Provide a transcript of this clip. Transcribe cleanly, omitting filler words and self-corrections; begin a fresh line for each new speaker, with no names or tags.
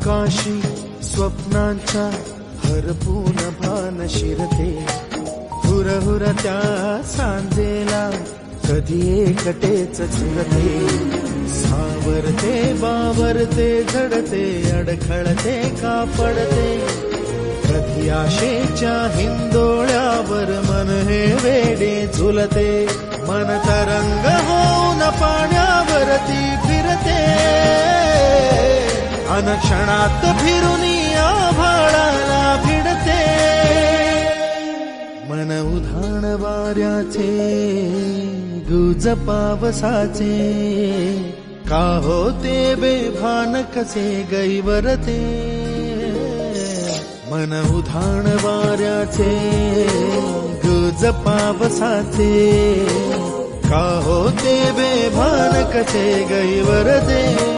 आकाशी स्वप्नांच्या हरपून भान शिरते, हुरहुर त्या सांजेला कधी एकटेच झुरते, सावरते बावरते झडते, अडखळते का पडते, कधी आशेच्या हिंदोळ्यावर मन हे वेडे झुलते, मन तरंग होऊन पाण्यावरती फिरते, अनक्षणात फिरून आभाळाला भिडते, मन उधाण वाऱ्याचे गुज पावसाचे, का होते बेभान कसे गैवरते, मन उधाण वाऱ्याचे गुज पावसाचे, का होते बेभान कसे गैवरते.